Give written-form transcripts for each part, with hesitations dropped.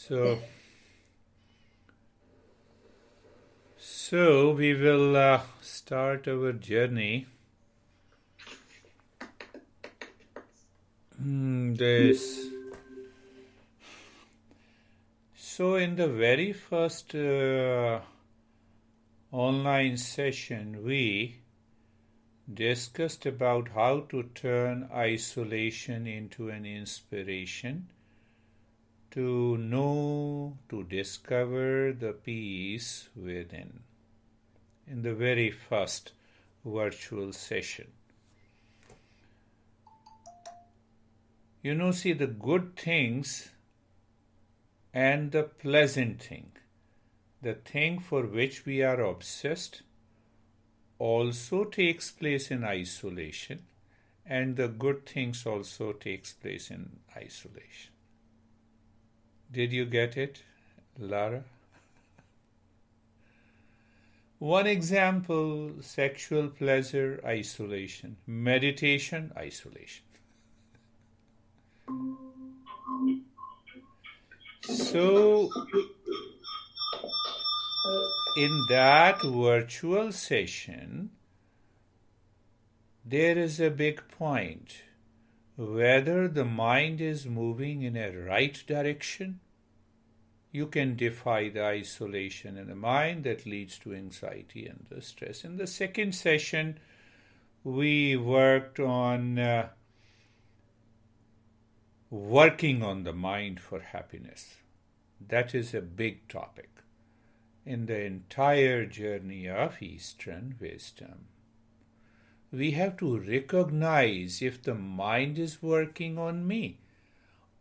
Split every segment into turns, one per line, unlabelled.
So, so we will start our journey. This. So, in the very first online session, we discussed about how to turn isolation into an inspiration, to know, to discover the peace within, in the very first virtual session. See, the good things and the pleasant thing, the thing for which we are obsessed, also takes place in isolation, and the good things also takes place in isolation. Did you get it, Lara? One example: sexual pleasure, isolation; meditation, isolation. So, in that virtual session, there is a big point. Whether the mind is moving in a right direction, you can defy the isolation in the mind that leads to anxiety and the stress. In the second session, we worked on working on the mind for happiness. That is a big topic in the entire journey of Eastern wisdom. We have to recognize if the mind is working on me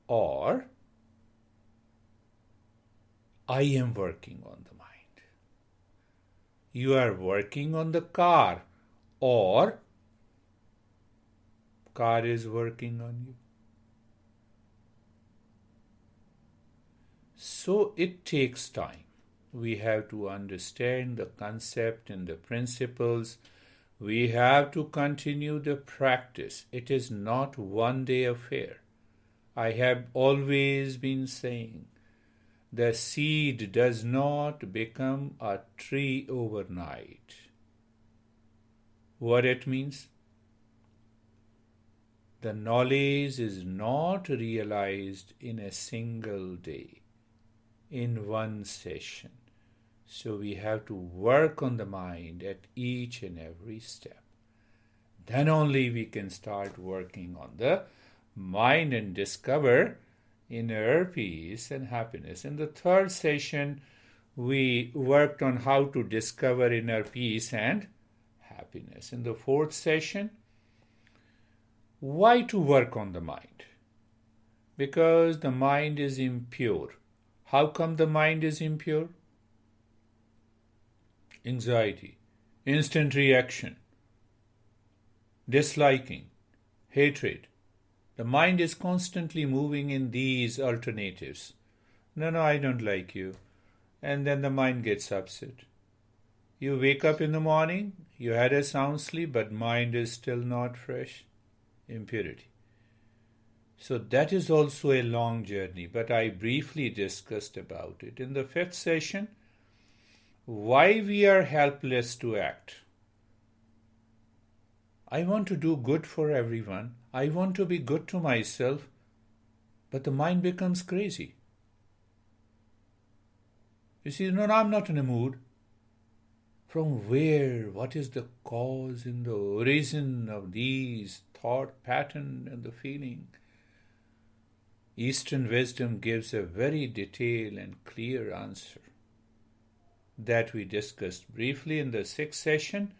or I am working on the mind. You are working on the car or car is working on you. So it takes time. We have to understand the concept and the principles. We have to continue the practice. It is not one-day affair. I have always been saying, the seed does not become a tree overnight. What it means? The knowledge is not realized in a single day, in one session. So we have to work on the mind at each and every step. Then only we can start working on the mind and discover inner peace and happiness. In the third session, we worked on how to discover inner peace and happiness. In the fourth session, why to work on the mind? Because the mind is impure. How come the mind is impure? Anxiety, instant reaction, disliking, hatred. The mind is constantly moving in these alternatives. No, I don't like you. And then the mind gets upset. You wake up in the morning, you had a sound sleep, but mind is still not fresh. Impurity. So that is also a long journey, but I briefly discussed about it. In the fifth session, why we are helpless to act. I want to do good for everyone. I want to be good to myself, but the mind becomes crazy. You see, no, I'm not in a mood. From where? What is the cause and the origin of these thought pattern and the feeling? Eastern wisdom gives a very detailed and clear answer that we discussed briefly in the sixth session.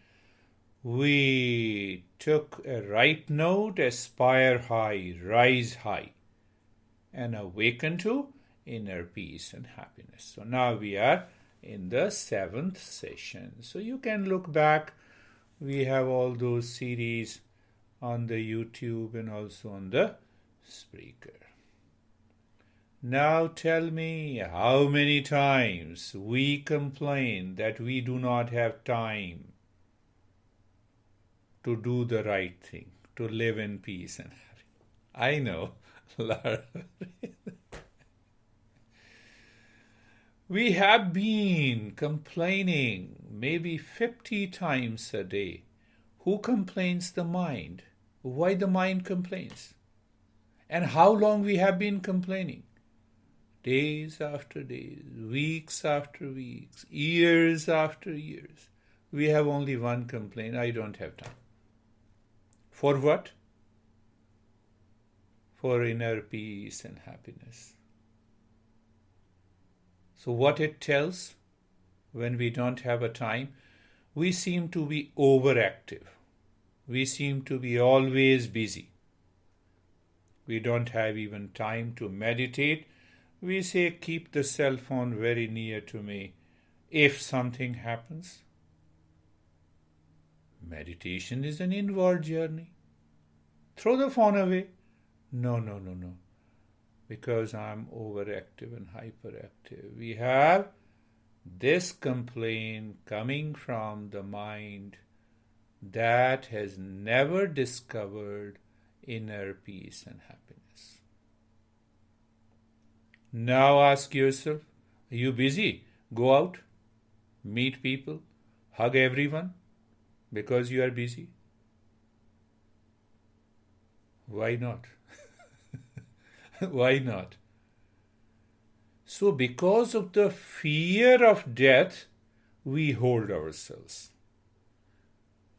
We took a right note, aspire high, rise high, and awaken to inner peace and happiness. So now we are in the seventh session. So you can look back. We have all those series on the YouTube and also on the speaker. Now tell me, how many times we complain that we do not have time to do the right thing, to live in peace and happiness. I know, Lara. We have been complaining maybe 50 times a day. Who complains? The mind. Why the mind complains? And how long we have been complaining? Days after days, weeks after weeks, years after years. We have only one complaint. I don't have time. For what? For inner peace and happiness. So what it tells, when we don't have a time, we seem to be overactive. We seem to be always busy. We don't have even time to meditate. We say, keep the cell phone very near to me. If something happens, meditation is an inward journey. Throw the phone away. No. Because I'm overactive and hyperactive. We have this complaint coming from the mind that has never discovered inner peace and happiness. Now ask yourself, are you busy? Go out, meet people, hug everyone because you are busy. Why not? Why not? So because of the fear of death, we hold ourselves.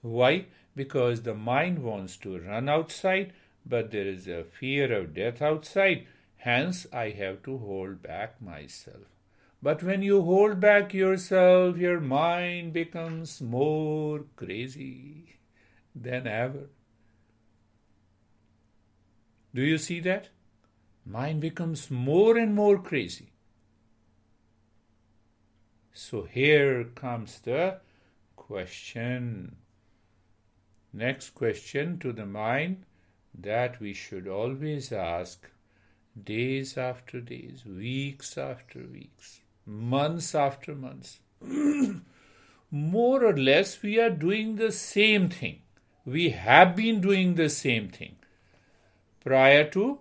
Why? Because the mind wants to run outside, but there is a fear of death outside. Hence, I have to hold back myself. But when you hold back yourself, your mind becomes more crazy than ever. Do you see that? Mind becomes more and more crazy. So here comes the question. Next question to the mind that we should always ask, days after days, weeks after weeks, months after months. More or less we are doing the same thing. We have been doing the same thing prior to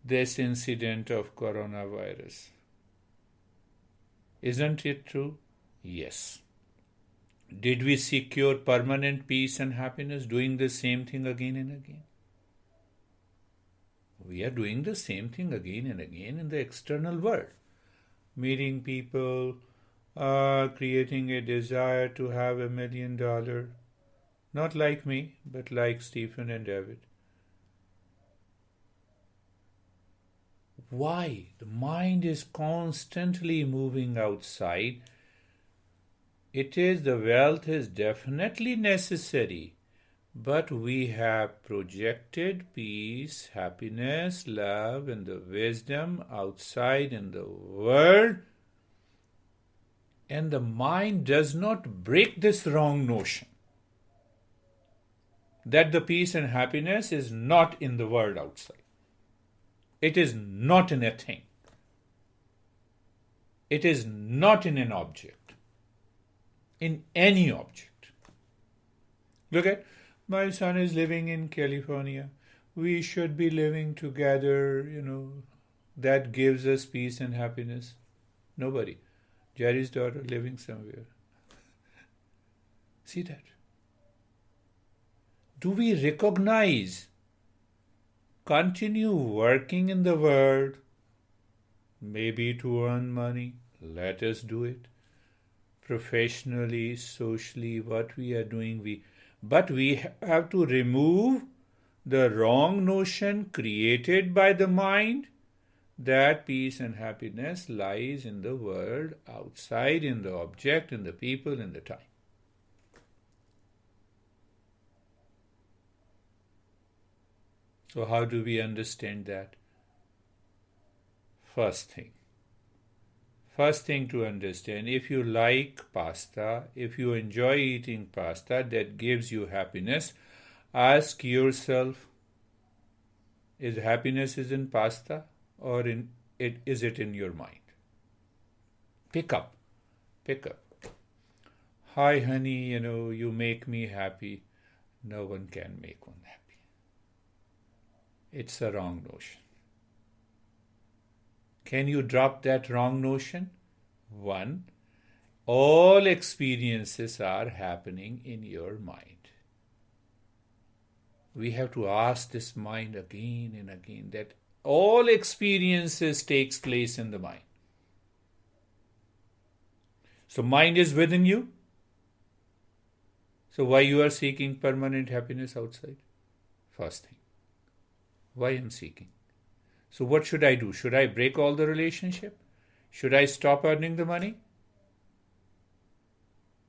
this incident of coronavirus. Isn't it true? Yes. Did we secure permanent peace and happiness doing the same thing again and again? We are doing the same thing again and again in the external world. Meeting people, creating a desire to have $1 million. Not like me, but like Stephen and David. Why? The mind is constantly moving outside. The wealth is definitely necessary, but we have projected peace, happiness, love, and the wisdom outside in the world, and the mind does not break this wrong notion that the peace and happiness is not in the world outside. It is not in a thing. It is not in an object. In any object. Look at, my son is living in California. We should be living together, that gives us peace and happiness. Nobody. Jerry's daughter living somewhere. See that? Do we recognize, continue working in the world, maybe to earn money? Let us do it. Professionally, socially, what we are doing, but we have to remove the wrong notion created by the mind that peace and happiness lies in the world, outside, in the object, in the people, in the time. So how do we understand that? First thing to understand, if you like pasta, if you enjoy eating pasta that gives you happiness, ask yourself, is happiness in pasta or is it in your mind? Pick up. Hi honey, you make me happy. No one can make one happy. It's a wrong notion. Can you drop that wrong notion? One, all experiences are happening in your mind. We have to ask this mind again and again that all experiences takes place in the mind. So mind is within you. So why you are seeking permanent happiness outside? First thing. Why I'm seeking? So what should I do? Should I break all the relationship? Should I stop earning the money?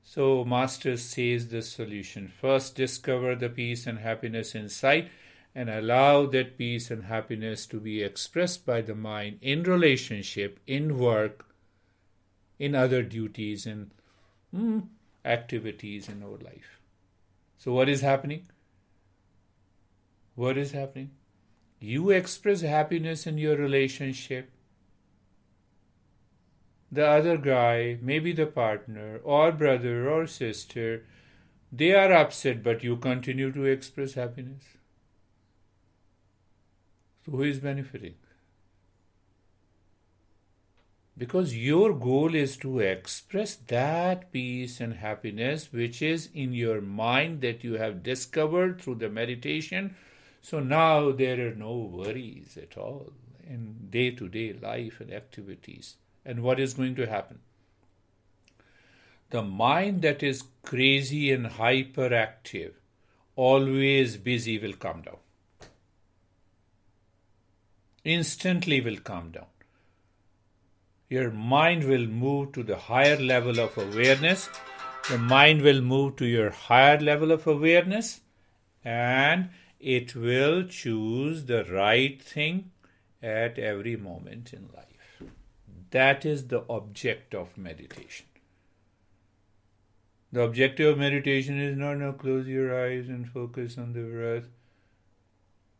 So Master says the solution. First, discover the peace and happiness inside and allow that peace and happiness to be expressed by the mind in relationship, in work, in other duties, in activities in our life. So what is happening? What is happening? You express happiness in your relationship. The other guy, maybe the partner or brother or sister, they are upset, but you continue to express happiness. So who is benefiting? Because your goal is to express that peace and happiness which is in your mind that you have discovered through the meditation. So now there are no worries at all in day-to-day life and activities. And what is going to happen? The mind that is crazy and hyperactive, always busy, will calm down. Instantly will calm down. Your mind will move to the higher level of awareness. The mind will move to your higher level of awareness and it will choose the right thing at every moment in life. That is the object of meditation. The objective of meditation is not, no, close your eyes and focus on the breath.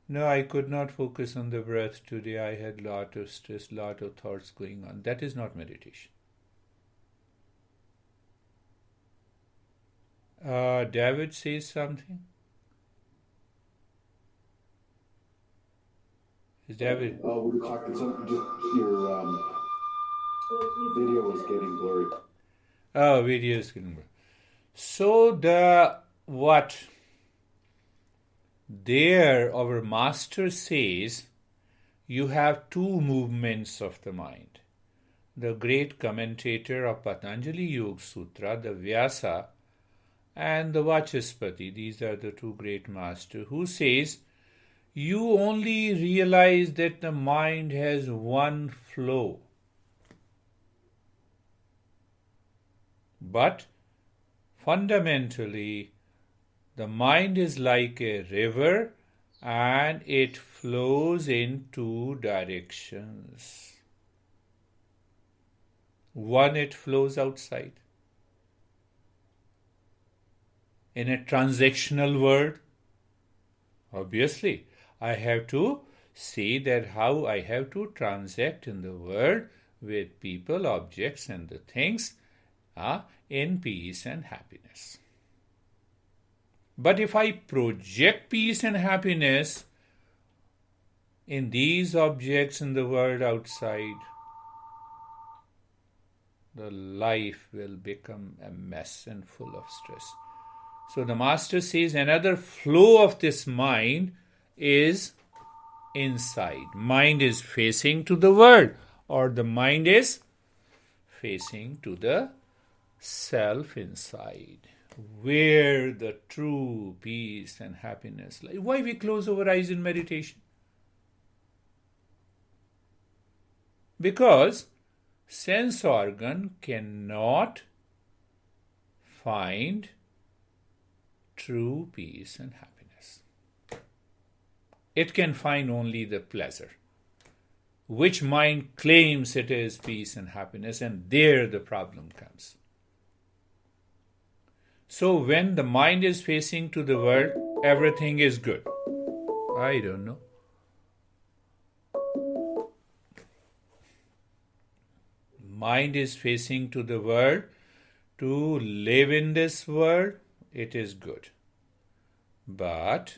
No, I could not focus on the breath today. I had a lot of stress, lot of thoughts going on. That is not meditation. David says something. Is David?
We were talking just your video was getting blurry.
Oh, video is getting blurry. So the what? There our master says you have two movements of the mind. The great commentator of Patanjali Yoga Sutra, the Vyasa, and the Vachaspati, these are the two great masters, who says you only realize that the mind has one flow. But fundamentally, the mind is like a river and it flows in two directions. One, it flows outside. In a transactional world, obviously, I have to see that how I have to transact in the world with people, objects, and the things in peace and happiness. But if I project peace and happiness in these objects in the world outside, the life will become a mess and full of stress. So the master says another flow of this mind is inside. Mind is facing to the world, or the mind is facing to the self inside, where the true peace and happiness lie. Why we close our eyes in meditation? Because sense organ cannot find true peace and happiness. It can find only the pleasure, which mind claims it is peace and happiness, and there the problem comes. So when the mind is facing to the world, everything is good. I don't know. Mind is facing to the world. To live in this world, it is good. But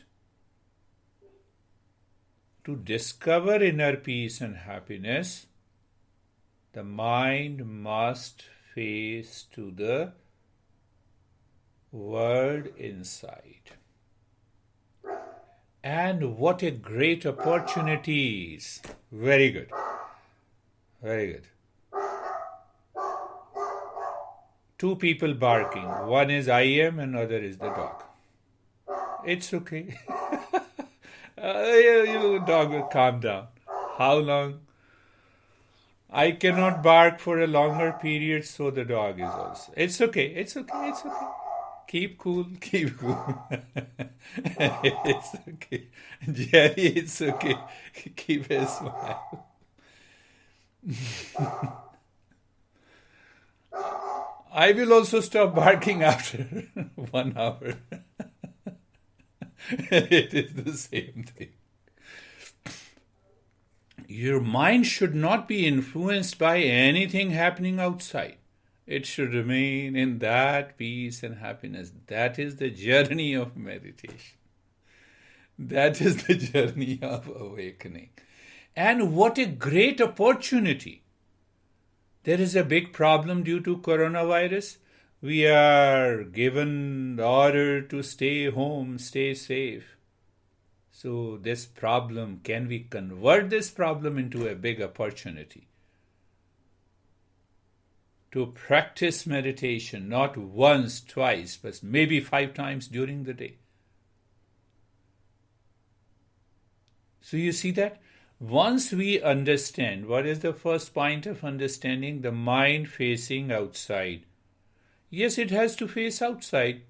to discover inner peace and happiness, The mind must face to the world inside. And what a great opportunity is. Very good. Very good. Two people barking. One is I am and other is the dog. It's okay. You dog will calm down. How long? I cannot bark for a longer period, so the dog is also. It's okay. It's okay. It's okay. Keep cool. Keep cool. It's okay. Jerry, it's okay. Keep a smile. I will also stop barking after 1 hour. It is the same thing. Your mind should not be influenced by anything happening outside. It should remain in that peace and happiness. That is the journey of meditation. That is the journey of awakening. And what a great opportunity. There is a big problem due to coronavirus. We are given the order to stay home, stay safe. So this problem, can we convert this problem into a big opportunity? To practice meditation, not once, twice, but maybe 5 times during the day. So you see that? Once we understand, what is the first point of understanding? The mind facing outside. Yes, it has to face outside.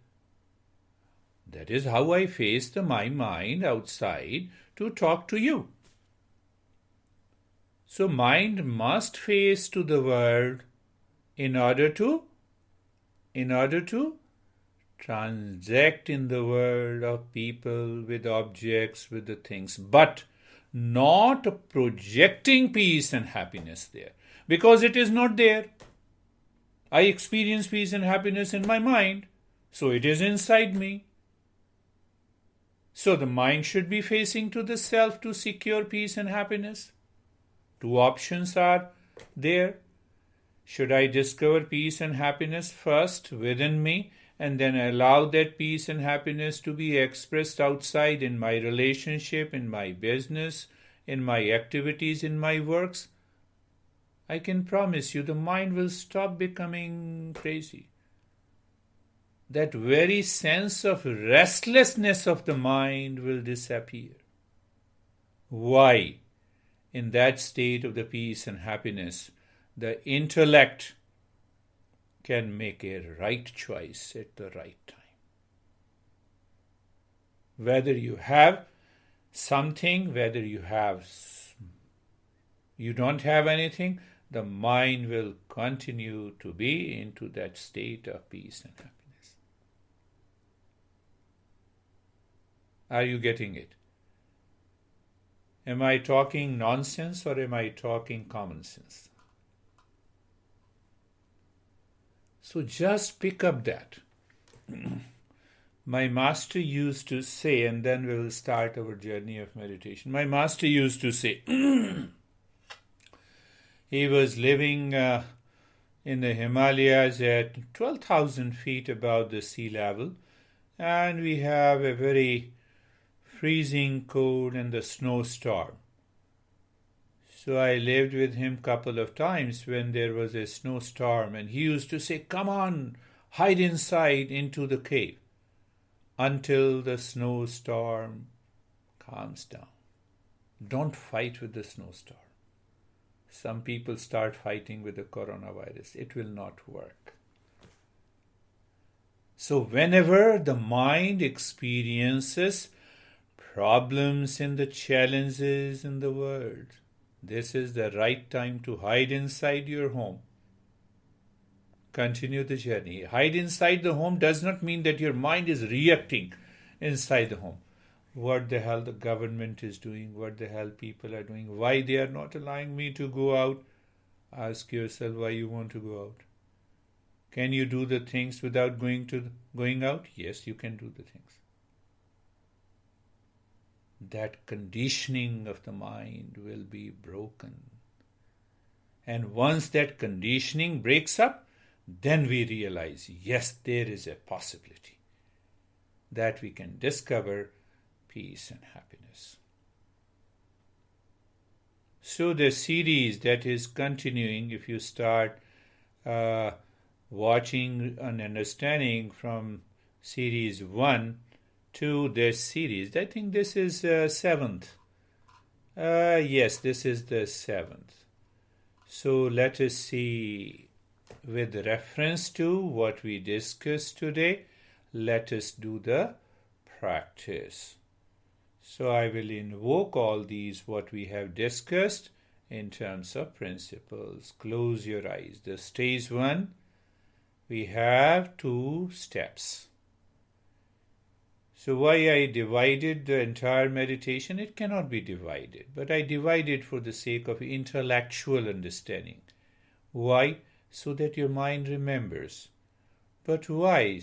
That is how I face my mind outside to talk to you. So mind must face to the world in order to transact in the world of people, with objects, with the things, but not projecting peace and happiness there, because it is not there. I experience peace and happiness in my mind, so it is inside me. So the mind should be facing to the self to secure peace and happiness. 2 options are there. Should I discover peace and happiness first within me and then allow that peace and happiness to be expressed outside in my relationship, in my business, in my activities, in my works? I can promise you the mind will stop becoming crazy. That very sense of restlessness of the mind will disappear. Why? In that state of the peace and happiness, the intellect can make a right choice at the right time. Whether you have something, whether you don't have anything, the mind will continue to be into that state of peace and happiness. Are you getting it? Am I talking nonsense or am I talking common sense? So just pick up that. My master used to say, and then we will start our journey of meditation. My master used to say, he was living in the Himalayas at 12,000 feet above the sea level, and we have a very freezing cold and the snowstorm. So I lived with him a couple of times when there was a snowstorm, and he used to say, come on, hide inside into the cave until the snowstorm calms down. Don't fight with the snowstorm. Some people start fighting with the coronavirus. It will not work. So whenever the mind experiences problems and the challenges in the world, this is the right time to hide inside your home. Continue the journey. Hide inside the home does not mean that your mind is reacting inside the home. What the hell the government is doing, what the hell people are doing, why they are not allowing me to go out. Ask yourself why you want to go out. Can you do the things without going out? Yes, you can do the things. That conditioning of the mind will be broken. And once that conditioning breaks up, then we realize, yes, there is a possibility that we can discover peace and happiness. So the series that is continuing, if you start watching and understanding from series 1 to this series, I think this is 7th. Yes, this is the 7th. So let us see, with reference to what we discussed today, let us do the practice. So I will invoke all these what we have discussed in terms of principles. Close your eyes. The stage 1, we have 2 steps. So why I divided the entire meditation? It cannot be divided, but I divided for the sake of intellectual understanding. Why? So that your mind remembers. But why?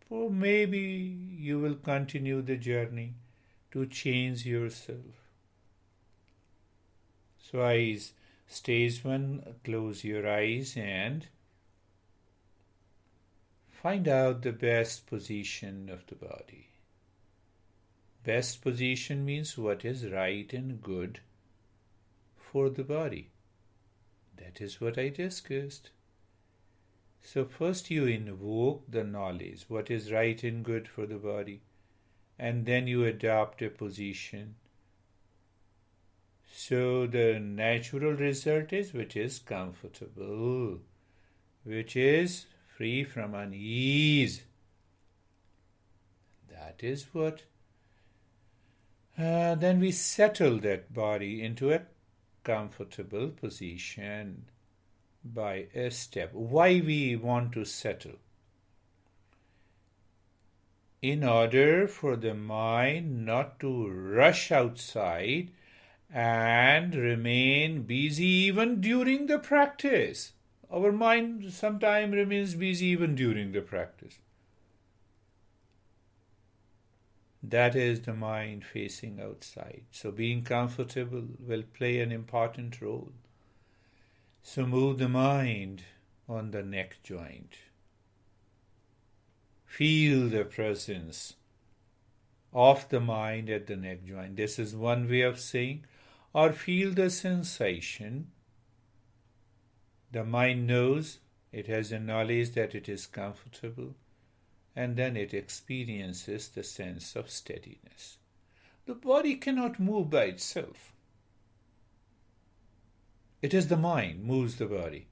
Or maybe you will continue the journey to change yourself. So eyes, stage 1, close your eyes and find out the best position of the body. Best position means what is right and good for the body. That is what I discussed. So first you invoke the knowledge, what is right and good for the body, and then you adopt a position. So the natural result is which is comfortable, which is free from unease. That is what. Then we settle that body into a comfortable position by a step. Why we want to settle? In order for the mind not to rush outside and remain busy even during the practice. Our mind sometimes remains busy even during the practice. That is the mind facing outside. So being comfortable will play an important role. So move the mind on the neck joint. Feel the presence of the mind at the neck joint. This is one way of saying, or feel the sensation. The mind knows, it has a knowledge that it is comfortable, and then it experiences the sense of steadiness. The body cannot move by itself. It is the mind moves the body.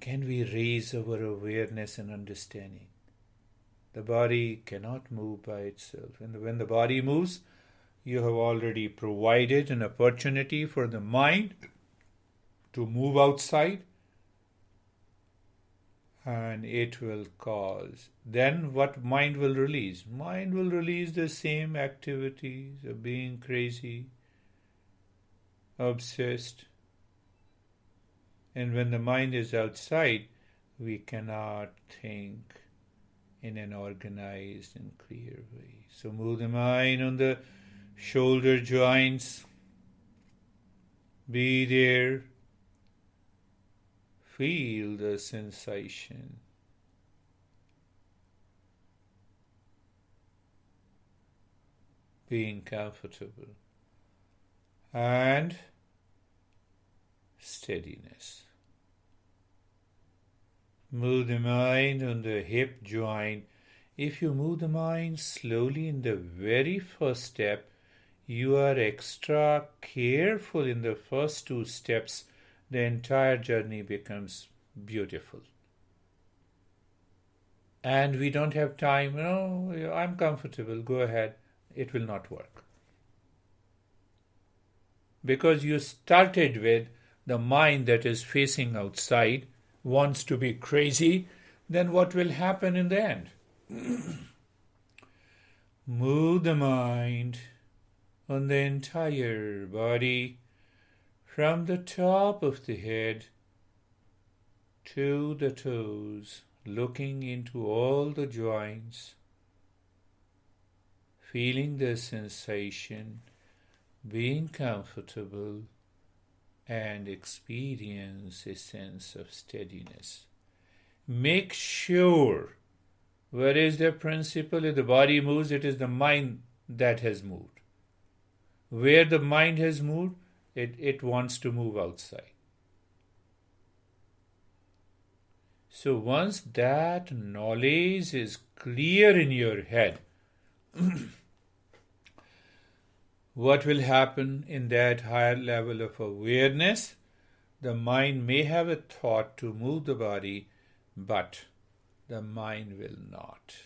Can we raise our awareness and understanding? The body cannot move by itself. And when the body moves, you have already provided an opportunity for the mind to move outside, and it will cause. Then what mind will release? Mind will release the same activities of being crazy, obsessed. And when the mind is outside, we cannot think in an organized and clear way. So move the mind on the shoulder joints. Be there. Feel the sensation. Being comfortable. And steadiness. Move the mind on the hip joint. If you move the mind slowly in the very first step, you are extra careful in the first 2 steps, the entire journey becomes beautiful. And we don't have time, no, I'm comfortable, go ahead. It will not work. Because you started with the mind that is facing outside, wants to be crazy, then what will happen in the end? Move the mind on the entire body, from the top of the head to the toes, looking into all the joints, feeling the sensation, being comfortable, and experience a sense of steadiness. Make sure, where is the principle? If the body moves, it is the mind that has moved. Where the mind has moved, it wants to move outside. So once that knowledge is clear in your head, what will happen in that higher level of awareness? The mind may have a thought to move the body, but the mind will not.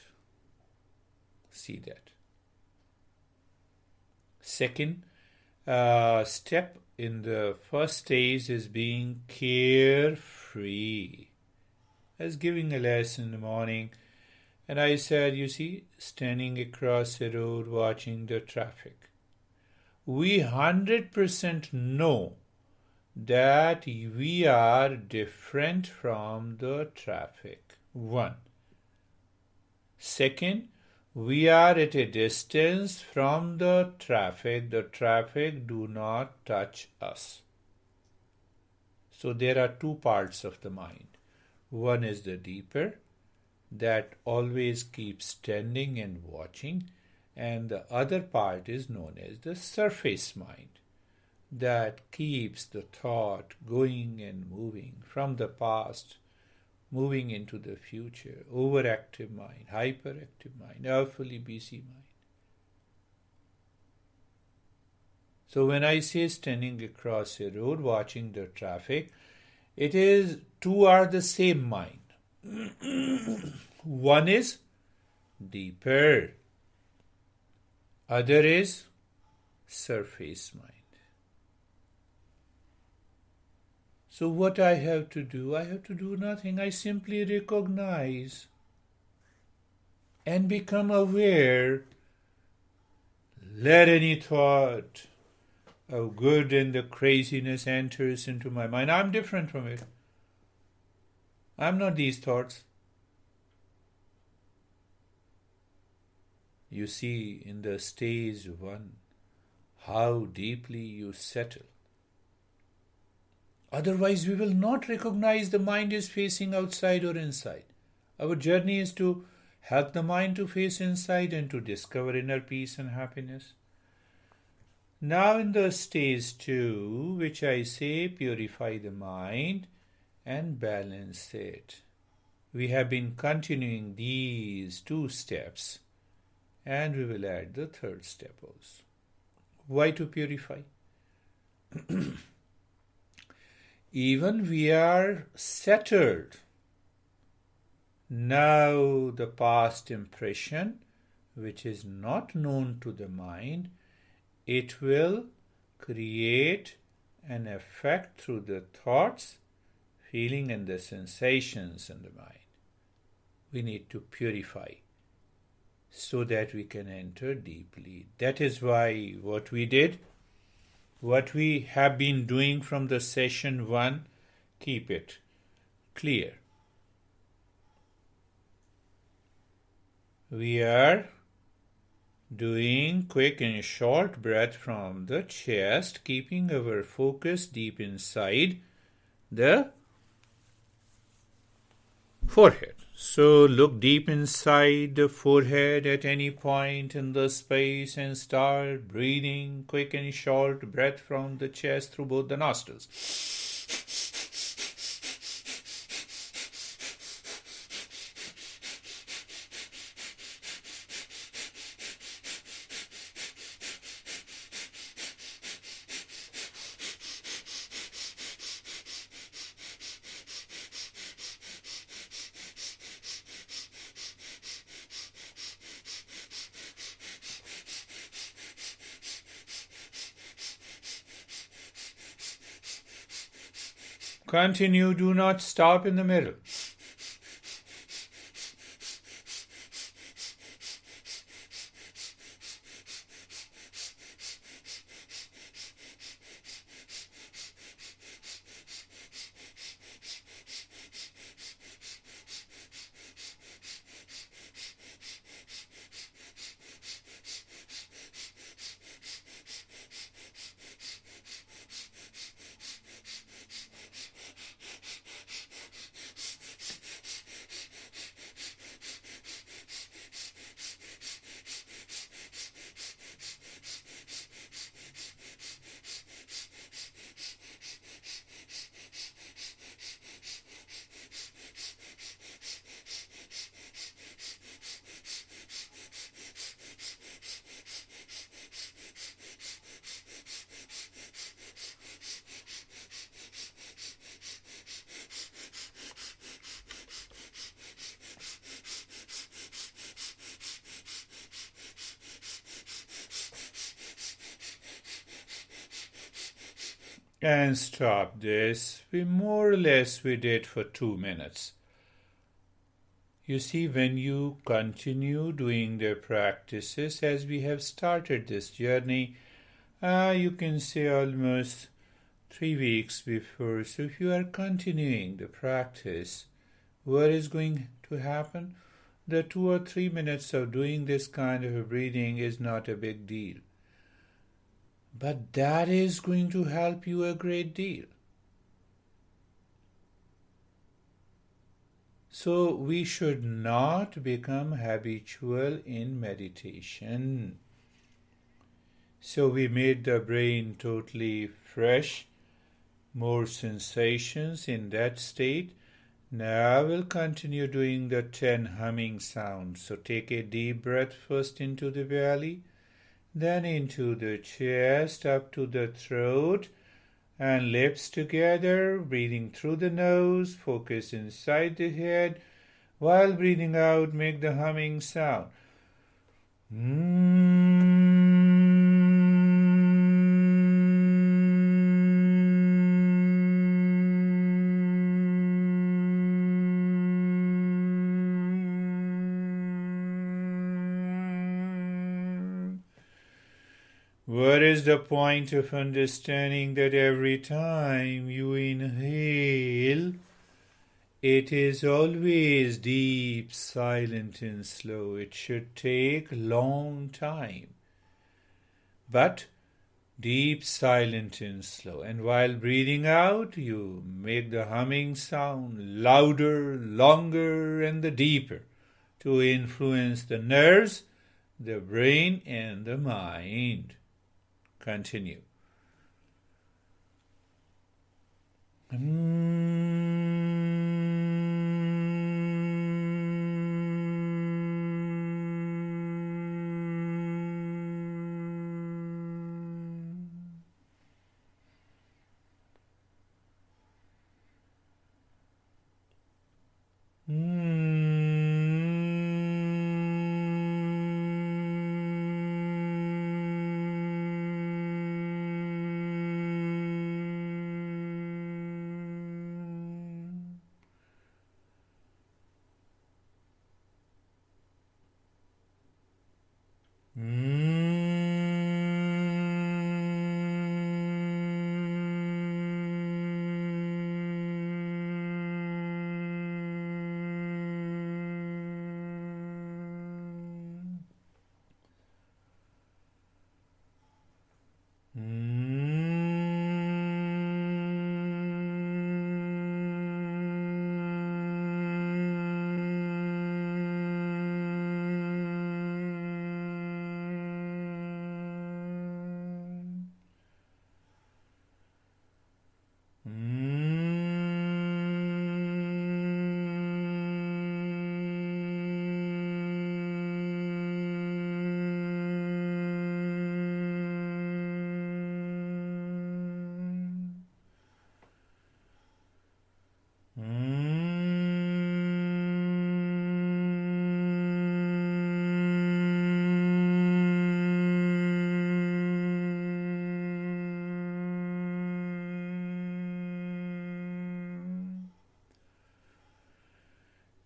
See that. Second step in the first stage is being carefree. I was giving a lesson in the morning, and I said, you see, standing across a road watching the traffic. We 100% know that we are different from the traffic. One. Second, we are at a distance from the traffic. The traffic do not touch us. So there are two parts of the mind. One is the deeper, that always keeps standing and watching, and the other part is known as the surface mind, that keeps the thought going and moving from the past, moving into the future, overactive mind, hyperactive mind, awfully busy mind. So when I say standing across a road watching the traffic, it is two are the same mind. One is deeper, other is surface mind. So what I have to do? I have to do nothing. I simply recognize and become aware. Let any thought of good and the craziness enters into my mind. I'm different from it. I'm not these thoughts. You see in the stage 1 how deeply you settle. Otherwise we will not recognize the mind is facing outside or inside. Our journey is to help the mind to face inside and to discover inner peace and happiness. Now in the stage 2, which I say purify the mind and balance it. We have been continuing these 2 steps, and we will add the 3rd step also. Why to purify? Even we are settled. Now the past impression, which is not known to the mind, it will create an effect through the thoughts, feeling and the sensations in the mind. We need to purify so that we can enter deeply. That is why what we did, what we have been doing from the session 1, keep it clear. We are doing quick and short breath from the chest, keeping our focus deep inside the forehead. So look deep inside the forehead at any point in the space and start breathing quick and short breath from the chest through both the nostrils. Continue, do not stop in the middle. and stop this. We more or less we did for 2 minutes. You see, when you continue doing the practices as we have started this journey, you can say almost 3 weeks before. So if you are continuing the practice, what is going to happen? The 2 or 3 minutes of doing this kind of a breathing is not a big deal. But that is going to help you a great deal. So we should not become habitual in meditation. So we made the brain totally fresh, more sensations in that state. Now we'll continue doing the 10 humming sounds. So take a deep breath first into the belly, then into the chest, up to the throat, and lips together, breathing through the nose, focus inside the head. While breathing out, make the humming sound. What is the point of understanding that every time you inhale, it is always deep, silent, and slow? It should take long time, but deep, silent, and slow. And while breathing out, you make the humming sound louder, longer, and the deeper to influence the nerves, the brain, and the mind. Continue.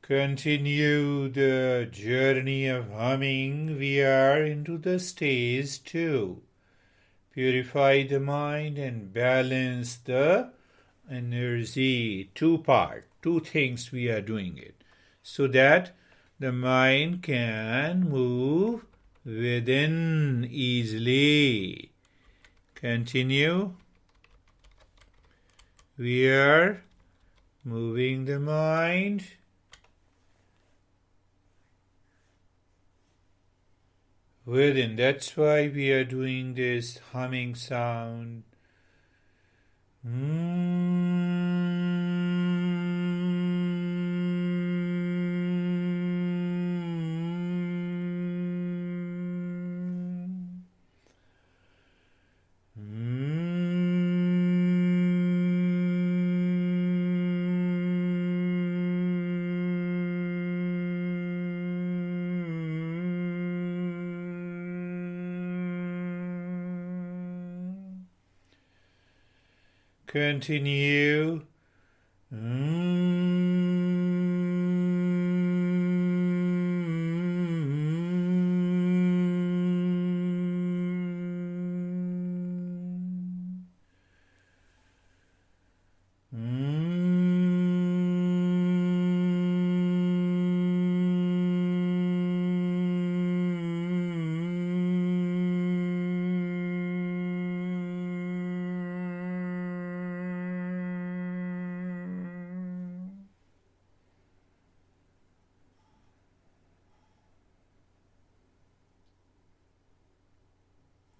Continue the journey of humming. We are into the stage 2. Purify the mind and balance the energy. Two things we are doing it. So that the mind can move within easily. Continue. We are moving the mind within. That's why we are doing this humming sound. Continue.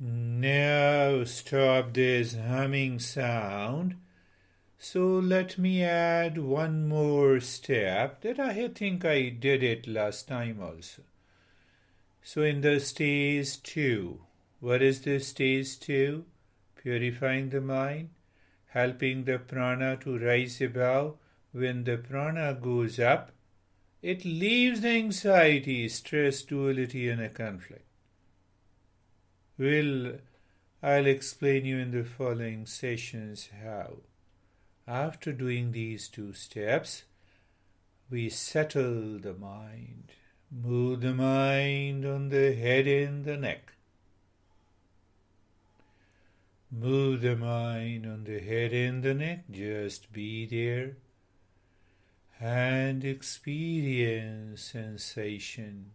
Now stop this humming sound. So let me add one more step that I think I did it last time also. So in the stage 2, what is the stage 2? Purifying the mind, helping the prana to rise above. When the prana goes up, it leaves the anxiety, stress, duality and a conflict. I'll explain you in the following sessions how. After doing these 2 steps, we settle the mind, move the mind on the head and the neck. Move the mind on the head and the neck, just be there and experience sensation,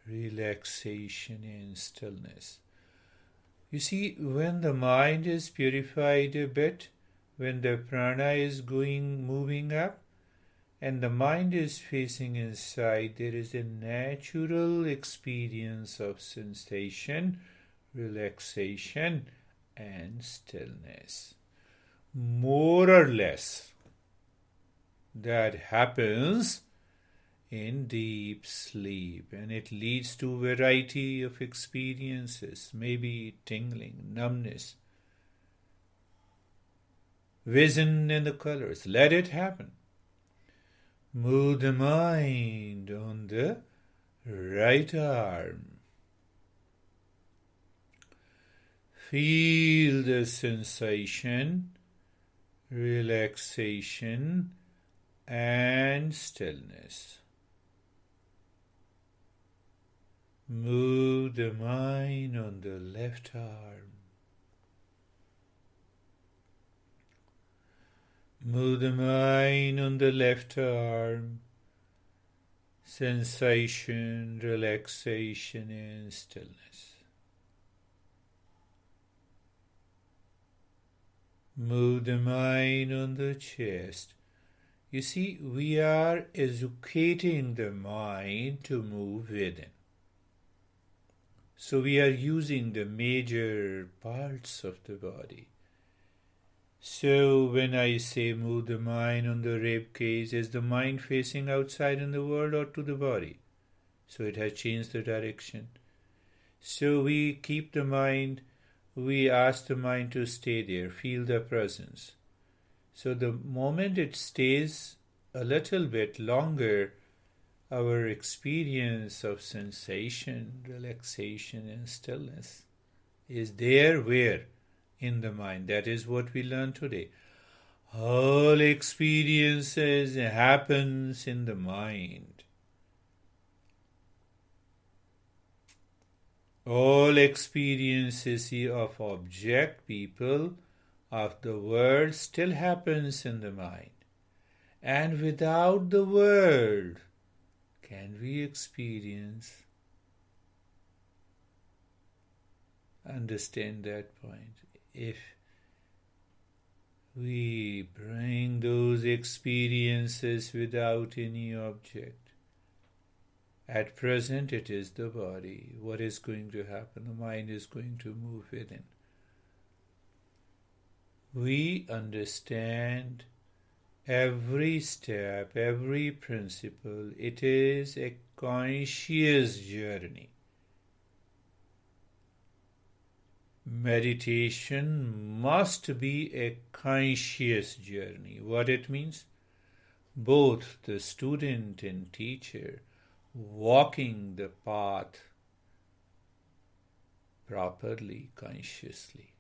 relaxation and stillness. You see, when the mind is purified a bit, when the prana is moving up, and the mind is facing inside, there is a natural experience of sensation, relaxation, and stillness. More or less, that happens in deep sleep, and it leads to a variety of experiences, maybe tingling, numbness, vision and the colors. Let it happen. Move the mind on the right arm. Feel the sensation, relaxation, and stillness. Move the mind on the left arm. Move the mind on the left arm. Sensation, relaxation, and stillness. Move the mind on the chest. You see, we are educating the mind to move within. So we are using the major parts of the body. So when I say move the mind on the rib cage, is the mind facing outside in the world or to the body? So it has changed the direction. So we keep the mind, we ask the mind to stay there, feel the presence. So the moment it stays a little bit longer, our experience of sensation, relaxation and stillness is there where? In the mind. That is what we learn today. All experiences happens in the mind. All experiences of object, people, of the world still happens in the mind. And without the world, can we experience? Understand that point. If we bring those experiences without any object, at present it is the body. What is going to happen? The mind is going to move within. We understand every step, every principle. It is a conscious journey. Meditation must be a conscious journey. What it means? Both the student and teacher walking the path properly, consciously.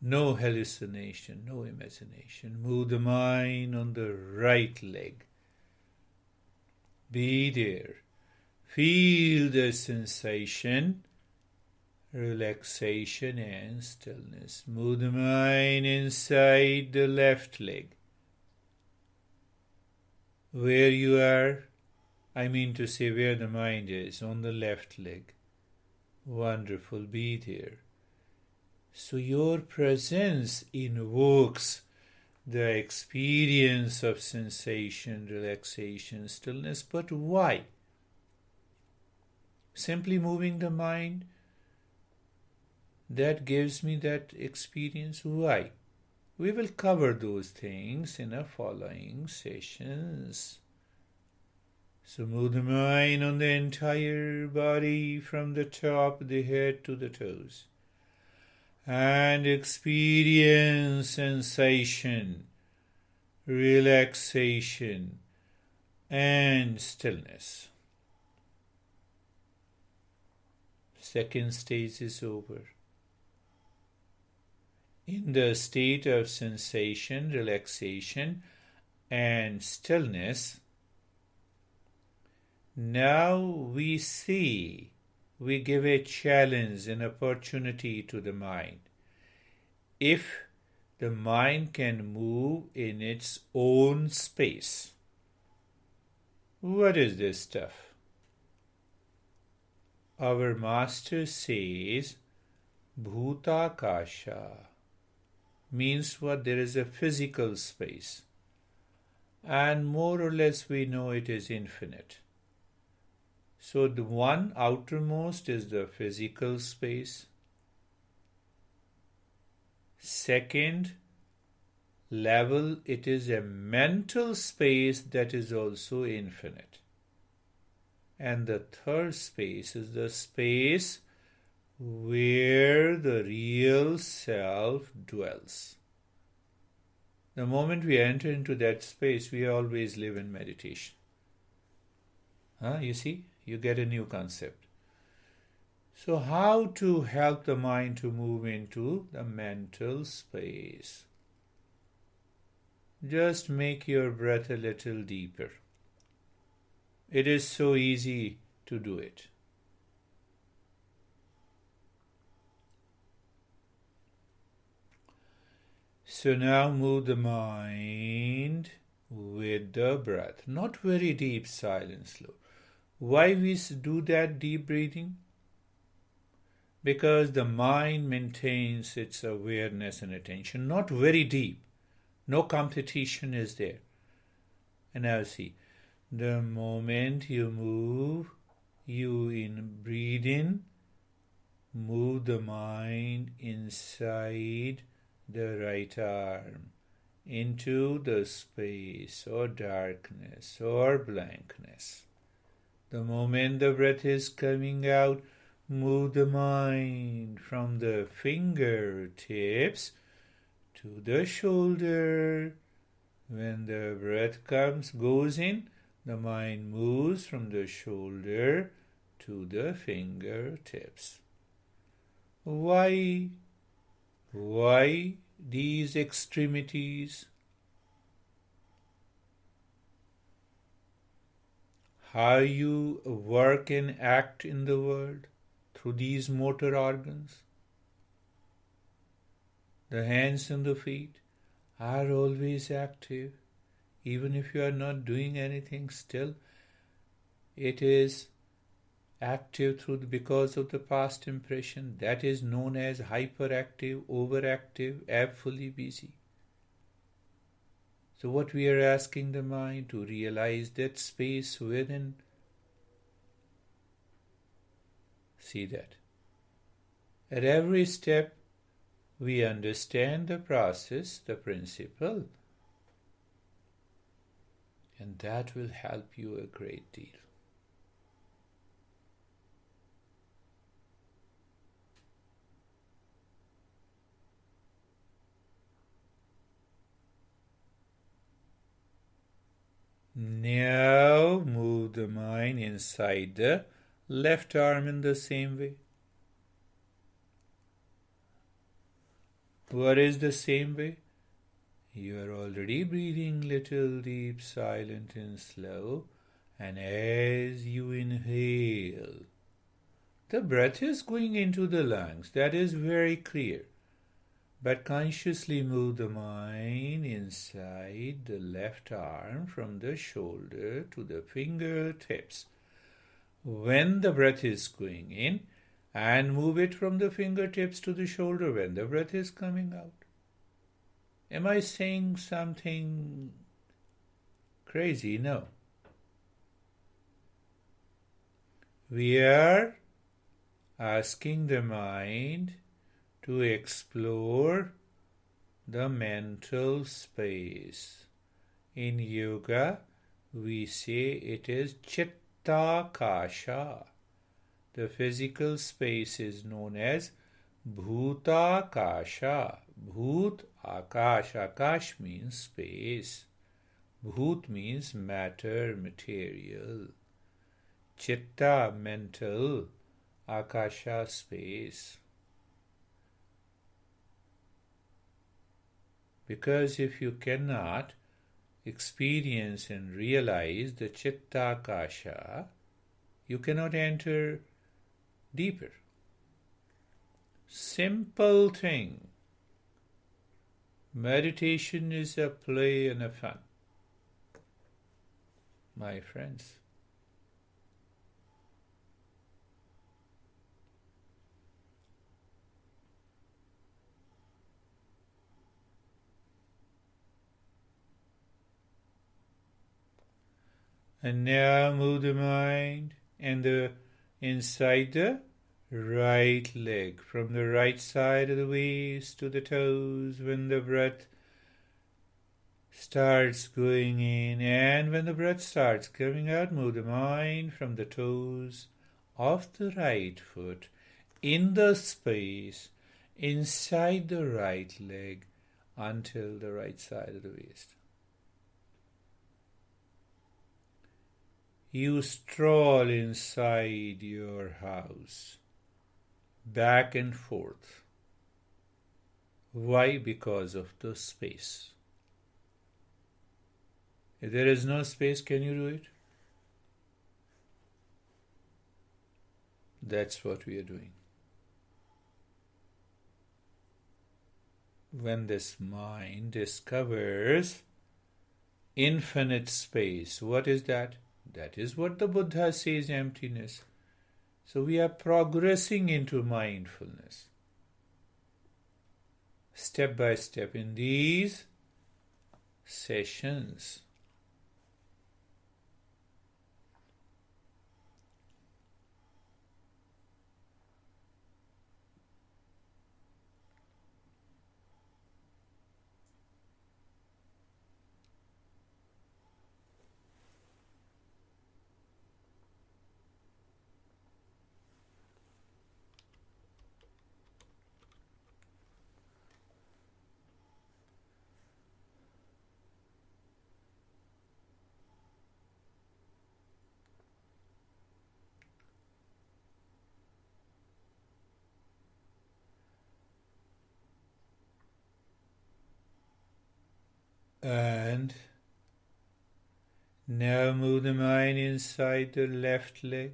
No hallucination, no imagination. Move the mind on the right leg. Be there. Feel the sensation, relaxation and stillness. Move the mind inside the left leg. Where you are, I mean to say where the mind is, on the left leg. Wonderful, be there. So your presence invokes the experience of sensation, relaxation, stillness. But why? Simply moving the mind, that gives me that experience. Why? We will cover those things in our following sessions. So move the mind on the entire body from the top of the head to the toes. And experience sensation, relaxation, and stillness. Second stage is over. In the state of sensation, relaxation, and stillness, now we see, we give a challenge, an opportunity to the mind. If the mind can move in its own space, what is this stuff? Our master says, Bhutakasha means what? There is a physical space. And more or less we know it is infinite. So the one outermost is the physical space. Second level, it is a mental space that is also infinite. And the third space is the space where the real self dwells. The moment we enter into that space, we always live in meditation. You see? You get a new concept. So how to help the mind to move into the mental space? Just make your breath a little deeper. It is so easy to do it. So now move the mind with the breath. Not very deep, silent, slow. Why we do that deep breathing? Because the mind maintains its awareness and attention. Not very deep. No competition is there. And now see, the moment you move, you breathe in, move the mind inside the right arm into the space or darkness or blankness. The moment the breath is coming out, move the mind from the fingertips to the shoulder. When the breath goes in, the mind moves from the shoulder to the fingertips. Why these extremities? How you work and act in the world through these motor organs. The hands and the feet are always active. Even if you are not doing anything, still it is active because of the past impression. That is known as hyperactive, overactive, fully busy. So what we are asking the mind to realize that space within. See that. At every step we understand the process, the principle, and that will help you a great deal. Now move the mind inside the left arm in the same way. What is the same way? You are already breathing little, deep, silent and slow, and as you inhale, the breath is going into the lungs. That is very clear. But consciously move the mind inside the left arm from the shoulder to the fingertips when the breath is going in, and move it from the fingertips to the shoulder when the breath is coming out. Am I saying something crazy? No. We are asking the mind to explore the mental space. In yoga, we say it is Chittakasha. The physical space is known as Bhutakasha. Bhut, Akash. Akash means space. Bhut means matter, material. Chitta, mental. Akasha, space. Because if you cannot experience and realize the Chittakasha, you cannot enter deeper. Simple thing. Meditation is a play and a fun, my friends. And now move the mind and inside the right leg, from the right side of the waist to the toes when the breath starts going in, and when the breath starts coming out, move the mind from the toes of the right foot in the space inside the right leg until the right side of the waist. You stroll inside your house, back and forth. Why? Because of the space. If there is no space, can you do it? That's what we are doing. When this mind discovers infinite space, what is that? That is what the Buddha says, emptiness. So we are progressing into mindfulness. Step by step in these sessions. And now move the mind inside the left leg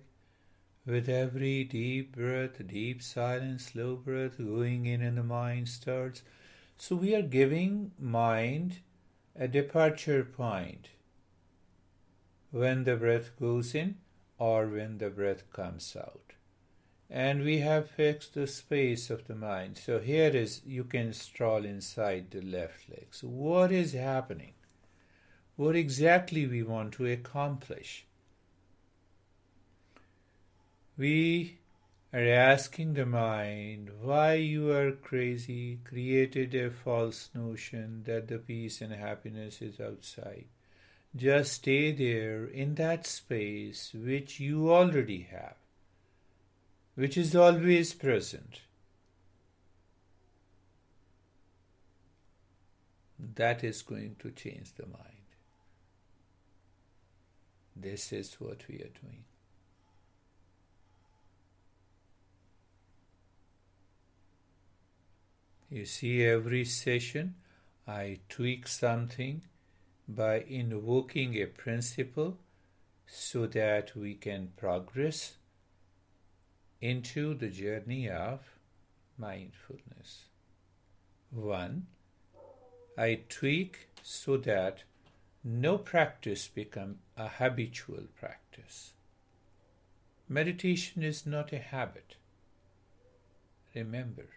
with every deep breath, deep silent, slow breath going in and the mind starts. So we are giving mind a departure point when the breath goes in or when the breath comes out. And we have fixed the space of the mind. So here is, you can stroll inside the left leg. So what is happening? What exactly we want to accomplish? We are asking the mind why you are crazy, created a false notion that the peace and happiness is outside. Just stay there in that space which you already have, which is always present. That is going to change the mind. This is what we are doing. You see, every session I tweak something by invoking a principle so that we can progress into the journey of mindfulness. 1. I tweak so that no practice become a habitual practice. Meditation is not a habit. Remember.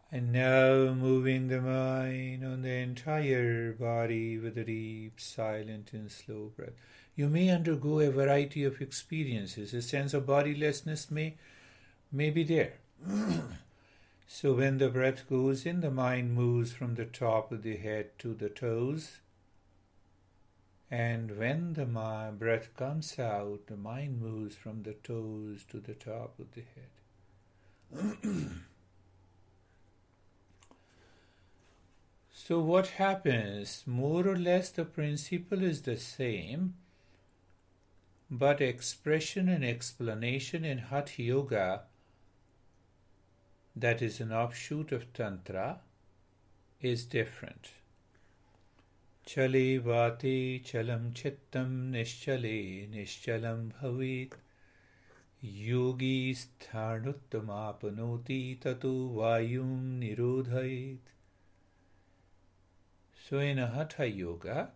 And now moving the mind on the entire body with a deep, silent and slow breath. You may undergo a variety of experiences. A sense of bodilessness may be there. So when the breath goes in, the mind moves from the top of the head to the toes. And when the breath comes out, the mind moves from the toes to the top of the head. So what happens? More or less the principle is the same, but expression and explanation in Hatha Yoga, that is an offshoot of Tantra, is different. Chale vate chalam chittam nishchale nishchalam bhavet yogi sthanuttamapnoti tatu vayum nirodhayet. So in a Hatha Yoga,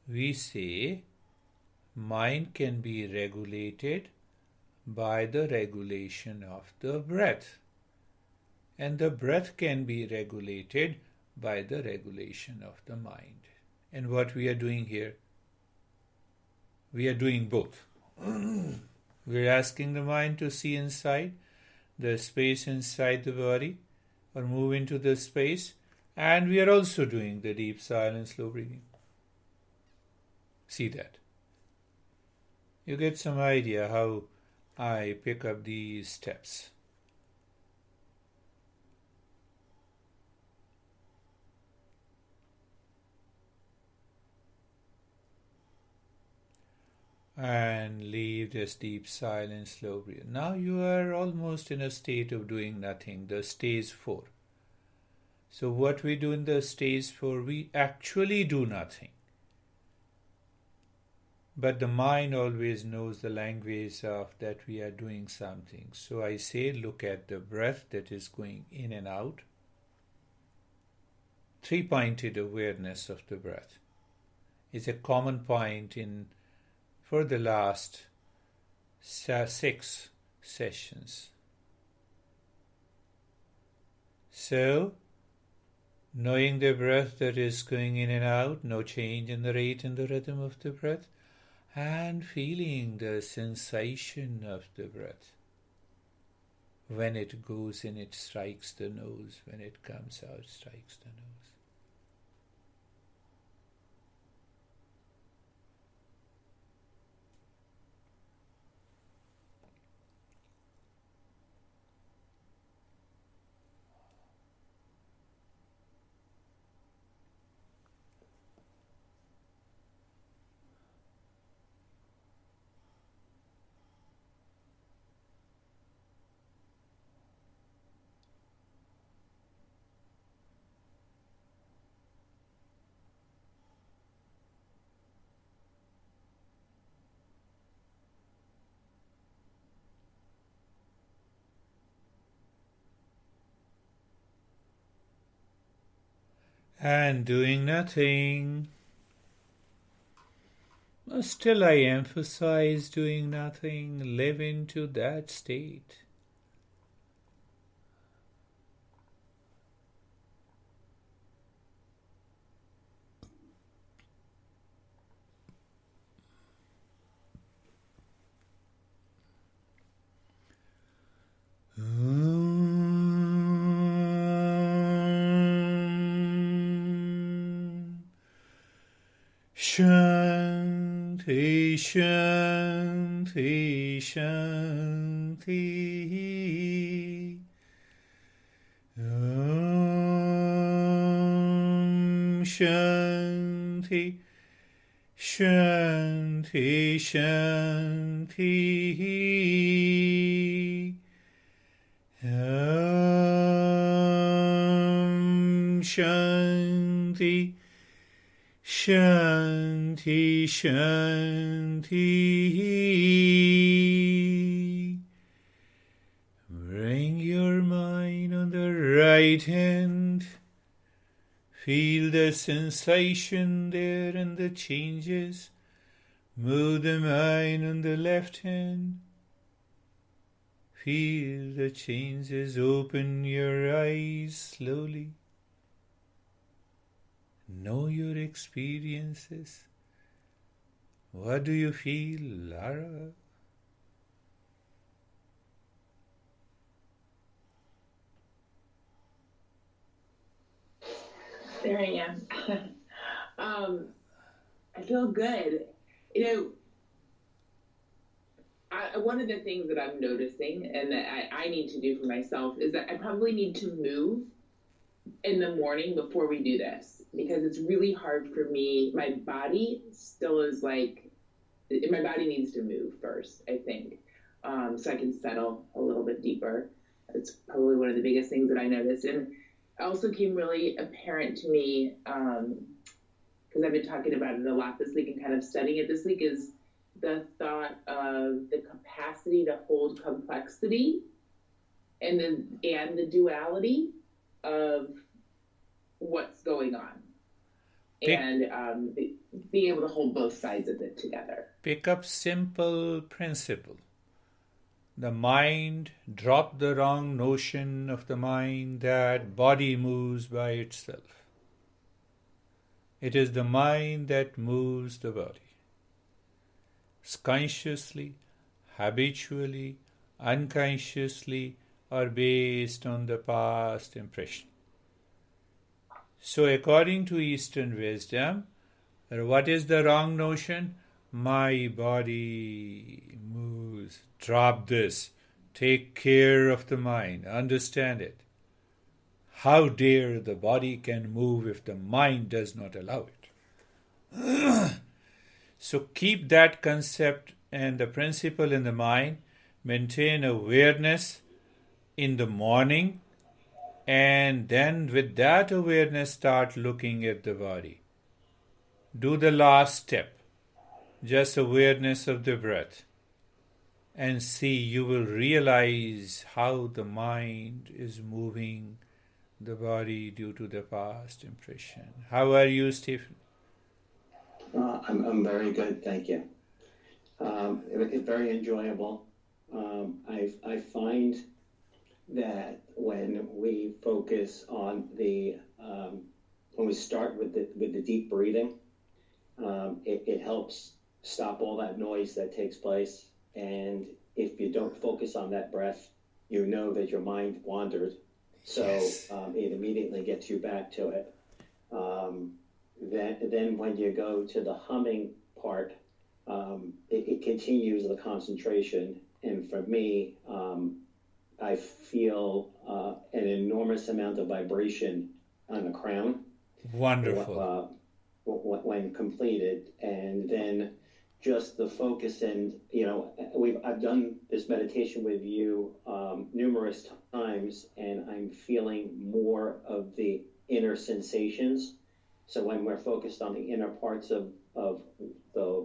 we say mind can be regulated by the regulation of the breath. And the breath can be regulated by the regulation of the mind. And what we are doing here? We are doing both. We are asking the mind to see inside the space inside the body or move into the space. And we are also doing the deep, silent, slow breathing. See that. You get some idea how I pick up these steps. And leave this deep, silent, slow breathing. Now you are almost in a state of doing nothing, the stage 4. So what we do in the stage 4, we actually do nothing. But the mind always knows the language of that we are doing something. So I say, look at the breath that is going in and out. 3-pointed awareness of the breath is a common point for the last 6 sessions. So, knowing the breath that is going in and out, no change in the rate and the rhythm of the breath, and feeling the sensation of the breath. When it goes in, it strikes the nose. When it comes out, it strikes the nose. And doing nothing. Still I emphasize doing nothing. Live into that state. Shanti, Shanti, Shanti. Om Shanti, Shanti, Shanti. Om Shanti, Shanti, Shanti. Bring your mind on the right hand. Feel the sensation there and the changes. Move the mind on the left hand. Feel the changes. Open your eyes slowly. Know your experiences. What do you feel, Lara?
There I am. I feel good. One of the things that I'm noticing and that I need to do for myself is that I probably need to move in the morning before we do this, because it's really hard for me. My body still is like, my body needs to move first, I think, so I can settle a little bit deeper. It's probably one of the biggest things that I noticed. And it also came really apparent to me, because I've been talking about it a lot this week and kind of studying it this week, is the thought of the capacity to hold complexity and the duality of what's going on, and being able to hold both sides of it together.
Pick up simple principle. The mind, drop the wrong notion of the mind that body moves by itself. It is the mind that moves the body. Consciously, habitually, unconsciously, or based on the past impression. So according to Eastern wisdom, what is the wrong notion? My body moves. Drop this. Take care of the mind. Understand it. How dare the body can move if the mind does not allow it? So keep that concept and the principle in the mind. Maintain awareness in the morning, and then with that awareness start looking at the body. Do the last step, just awareness of the breath, and see, you will realize how the mind is moving the body due to the past impression. How are you, Stephen?
I'm very good, thank you. It's very enjoyable. I find that when we focus on when we start with the deep breathing, it helps stop all that noise that takes place. And if you don't focus on that breath, you know that your mind wandered. So yes. It immediately gets you back to it. Then when you go to the humming part, it continues the concentration. And for me, I feel an enormous amount of vibration on the crown.
Wonderful.
When completed, and then just the focus. And I've done this meditation with you numerous times, and I'm feeling more of the inner sensations. So when we're focused on the inner parts of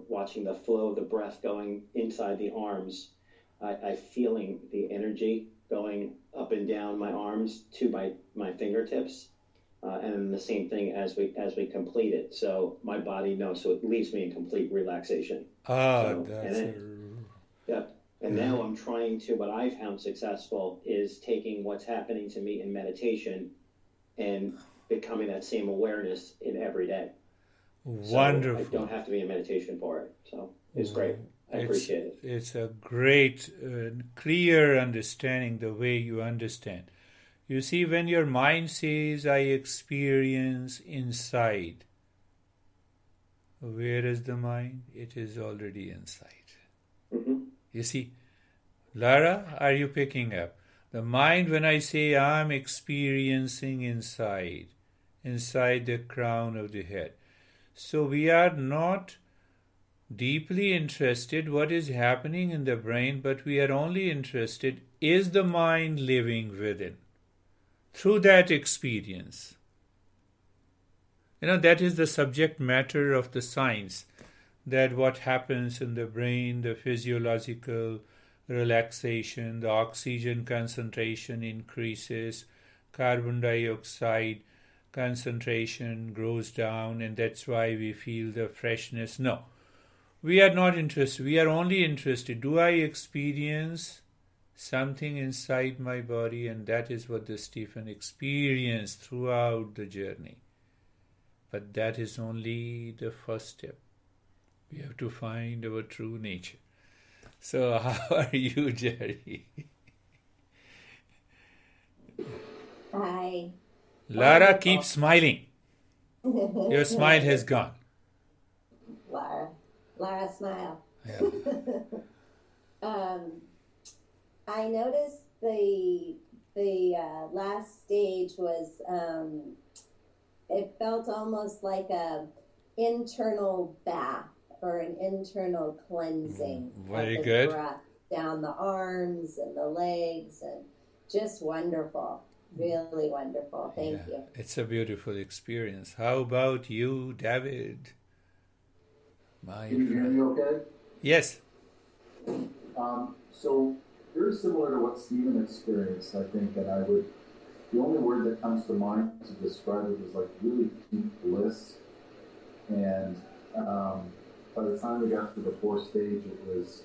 watching the flow of the breath going inside the arms, I'm feeling the energy going up and down my arms to my fingertips, and the same thing as we complete it. So my body knows, so it leaves me in complete relaxation. And now I'm trying to, what I've found successful is taking what's happening to me in meditation and becoming that same awareness in every day.
Wonderful.
So I don't have to be in meditation for it. So it's great. I appreciate it.
It's a great, clear understanding the way you understand. You see, when your mind says, I experience inside, Where is the mind? It is already inside.
Mm-hmm.
You see, Lara, are you picking up? The mind, when I say I'm experiencing inside the crown of the head. So we are not deeply interested what is happening in the brain, but we are only interested, is the mind living within? Through that experience. That is the subject matter of the science, that what happens in the brain, the physiological relaxation, the oxygen concentration increases, carbon dioxide concentration goes down, and that's why we feel the freshness. No, we are not interested. We are only interested, do I experience something inside my body? And that is what the Stephen experienced throughout the journey. But that is only the first step. We have to find our true nature. So how are you, Jerry?
Hi.
Lara, keep smiling. Your smile has gone.
Lara, smile.
Yeah.
I noticed the last stage was it felt almost like a internal bath or an internal cleansing.
Very
of the
good.
Breath down the arms and the legs, and just wonderful. Really wonderful. Thank you.
It's a beautiful experience. How about you, David? My
Can you hear me okay?
Yes.
So very similar to what Stephen experienced, I think, and the only word that comes to mind to describe it is like really deep bliss. And by the time we got to the fourth stage, it was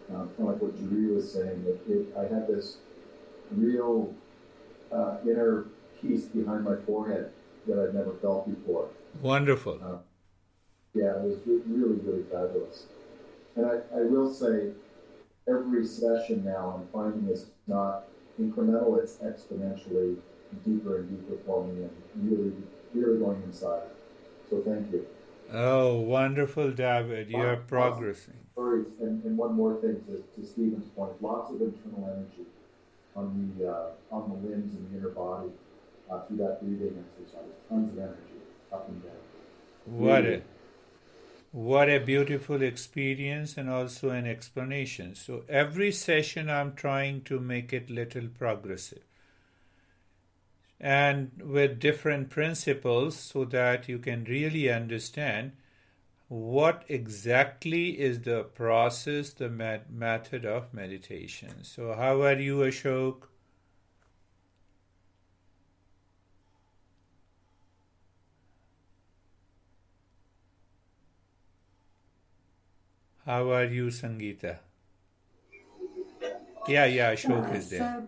kind of like what Girish was saying. I had this real inner peace behind my forehead that I'd never felt before.
Wonderful.
Yeah, it was really, really fabulous. And I will say, every session now I'm finding is not incremental, it's exponentially deeper and deeper for me, and really, really going inside. So thank you.
Oh, wonderful, David. You are progressing.
And one more thing to Stephen's point, lots of internal energy on the limbs and the inner body through that breathing exercise. Tons of energy up and down.
What a beautiful experience, and also an explanation. So every session I'm trying to make it little progressive, and with different principles, so that you can really understand what exactly is the process, the method of meditation. So how are you, Ashok? How are you, Sangeeta? Yeah, Ashok is there.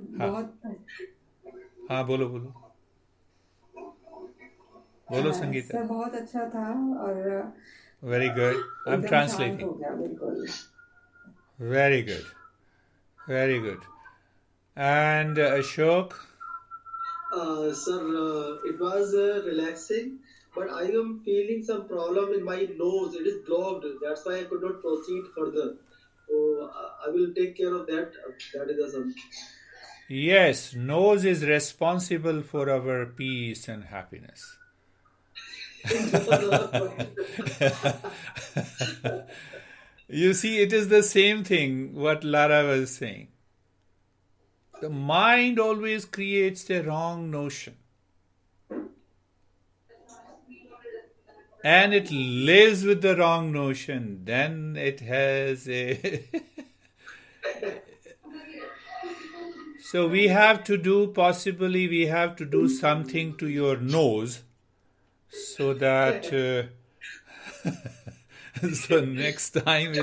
हाँ बोलो Sangeeta.
Sir बहुत अच्छा था और
Very good. I'm
एकदम शांत
translating.
हो गया बिल्कुल.
Very good. And Ashok?
Sir, it was relaxing, but I am feeling some problem in my nose. It is blocked. That's why I could not proceed further. So I will take care of that. That is awesome.
Yes, nose is responsible for our peace and happiness. You see, it is the same thing what Lara was saying. The mind always creates the wrong notion. And it lives with the wrong notion. Then it has a... So we have to do something to your nose, so that so next time